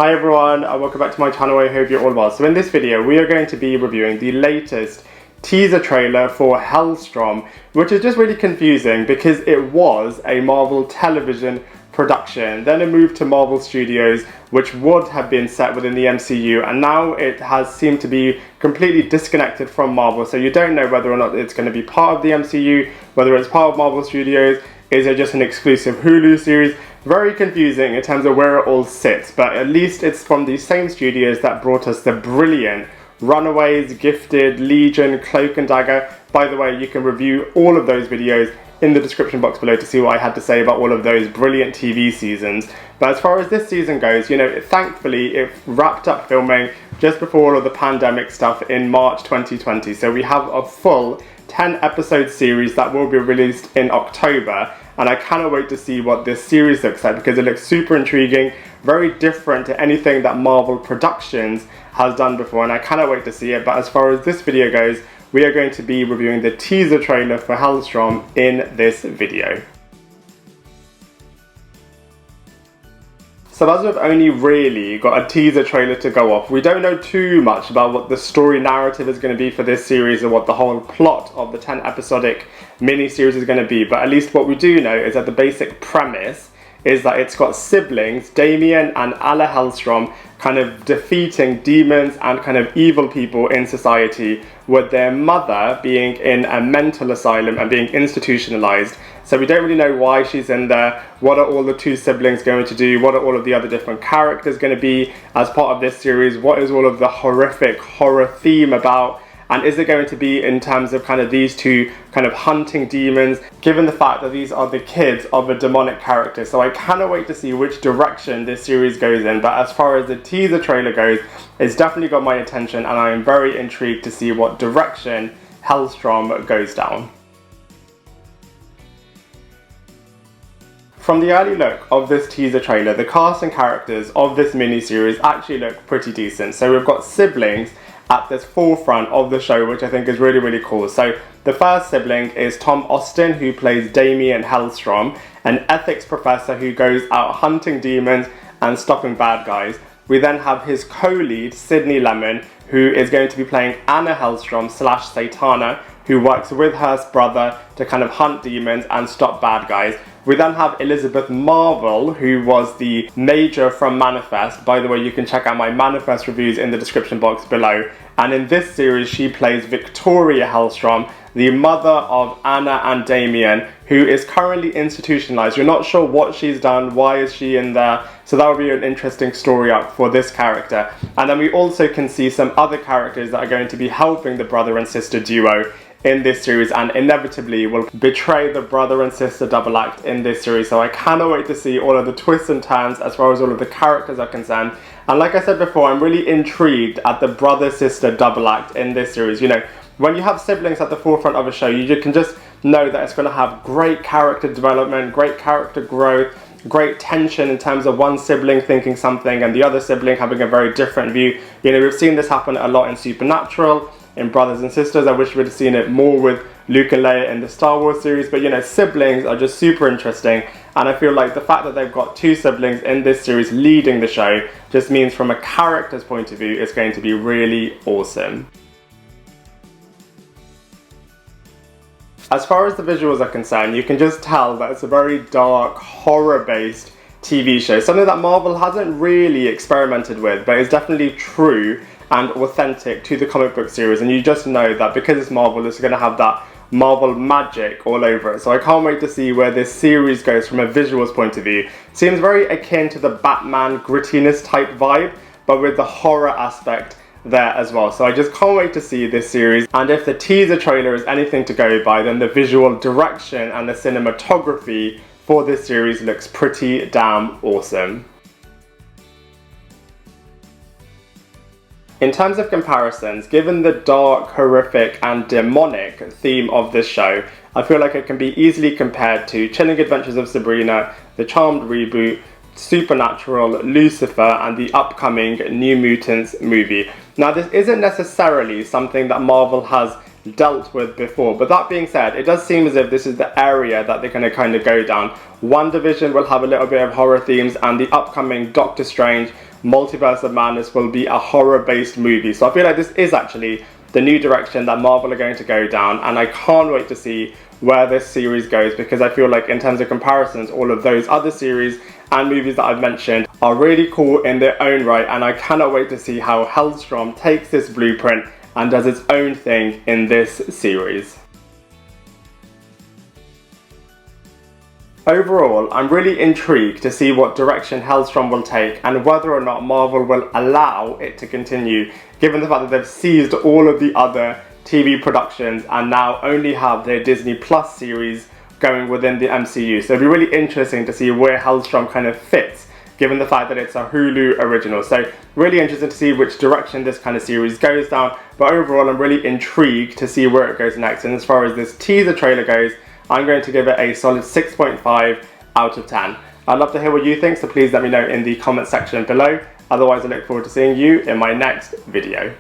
Hi everyone, and welcome back to my channel. I hope you're all well. So in this video we are going to be reviewing the latest teaser trailer for Helstrom, which is just really confusing because it was a Marvel television production, then it moved to Marvel Studios, which would have been set within the MCU, and now it has seemed to be completely disconnected from Marvel, so you don't know whether or not it's going to be part of the MCU, whether it's part of Marvel Studios. Is it just an exclusive Hulu series? Very confusing in terms of where it all sits, but at least it's from the same studios that brought us the brilliant Runaways, Gifted, Legion, Cloak and Dagger. By the way, you can review all of those videos in the description box below to see what I had to say about all of those brilliant TV seasons. But as far as this season goes, thankfully it wrapped up filming just before all of the pandemic stuff in March 2020. So we have a full 10 episode series that will be released in October, and I cannot wait to see what this series looks like because it looks super intriguing, very different to anything that Marvel Productions has done before, and I cannot wait to see it. But as far as this video goes, we are going to be reviewing the teaser trailer for Helstrom in this video. So as we've only really got a teaser trailer to go off, we don't know too much about what the story narrative is going to be for this series or what the whole plot of the 10 episodic mini-series is going to be. But at least what we do know is that the basic premise is that it's got siblings, Damien and Alla Helstrom, kind of defeating demons and kind of evil people in society, with their mother being in a mental asylum and being institutionalized. So we don't really know why she's in there, what are all the two siblings going to do, what are all of the other different characters going to be as part of this series, what is all of the horrific horror theme about, and is it going to be in terms of kind of these two kind of hunting demons, given the fact that these are the kids of a demonic character. So I cannot wait to see which direction this series goes in, but as far as the teaser trailer goes, it's definitely got my attention, and I am very intrigued to see what direction Helstrom goes down. From the early look of this teaser trailer, the cast and characters of this mini-series actually look pretty decent. So we've got siblings at this forefront of the show, which I think is really, really cool. So the first sibling is Tom Austen, who plays Damien Helstrom, an ethics professor who goes out hunting demons and stopping bad guys. We then have his co-lead, Sydney Lemmon, who is going to be playing Anna Helstrom / Satana, who works with her brother to kind of hunt demons and stop bad guys. We then have Elizabeth Marvel, who was the Major from Manifest. By the way, you can check out my Manifest reviews in the description box below. And in this series, she plays Victoria Helstrom, the mother of Anna and Damien, who is currently institutionalized. You're not sure what she's done, why is she in there, so that would be an interesting story arc for this character. And then we also can see some other characters that are going to be helping the brother and sister duo in this series, and inevitably will betray the brother and sister double act in this series. So I cannot wait to see all of the twists and turns as far as all of the characters are concerned. And like I said before, I'm really intrigued at the brother-sister double act in this series. When you have siblings at the forefront of a show, you can just know that it's going to have great character development, great character growth, great tension in terms of one sibling thinking something and the other sibling having a very different view. We've seen this happen a lot in Supernatural, in Brothers and Sisters. I wish we'd have seen it more with Luke and Leia in the Star Wars series, but siblings are just super interesting, and I feel like the fact that they've got two siblings in this series leading the show just means from a character's point of view it's going to be really awesome. As far as the visuals are concerned, you can just tell that it's a very dark, horror-based TV show, something that Marvel hasn't really experimented with, but is definitely true and authentic to the comic book series, and you just know that because it's Marvel, it's going to have that Marvel magic all over it. So I can't wait to see where this series goes from a visuals point of view. Seems very akin to the Batman grittiness type vibe, but with the horror aspect there as well. So I just can't wait to see this series, and if the teaser trailer is anything to go by, then the visual direction and the cinematography for this series looks pretty damn awesome. In terms of comparisons, given the dark, horrific and demonic theme of this show, I feel like it can be easily compared to Chilling Adventures of Sabrina, the Charmed reboot, Supernatural, Lucifer and the upcoming New Mutants movie. Now this isn't necessarily something that Marvel has dealt with before. But that being said, it does seem as if this is the area that they're going to kind of go down. WandaVision will have a little bit of horror themes, and the upcoming Doctor Strange Multiverse of Madness will be a horror-based movie. So I feel like this is actually the new direction that Marvel are going to go down, and I can't wait to see where this series goes, because I feel like in terms of comparisons, all of those other series and movies that I've mentioned are really cool in their own right, and I cannot wait to see how Helstrom takes this blueprint and does its own thing in this series. Overall, I'm really intrigued to see what direction Helstrom will take and whether or not Marvel will allow it to continue, given the fact that they've seized all of the other TV productions and now only have their Disney Plus series going within the MCU. So it'll be really interesting to see where Helstrom kind of fits, given the fact that it's a Hulu original. So really interesting to see which direction this kind of series goes down. But overall, I'm really intrigued to see where it goes next. And as far as this teaser trailer goes, I'm going to give it a solid 6.5 out of 10. I'd love to hear what you think, so please let me know in the comment section below. Otherwise, I look forward to seeing you in my next video.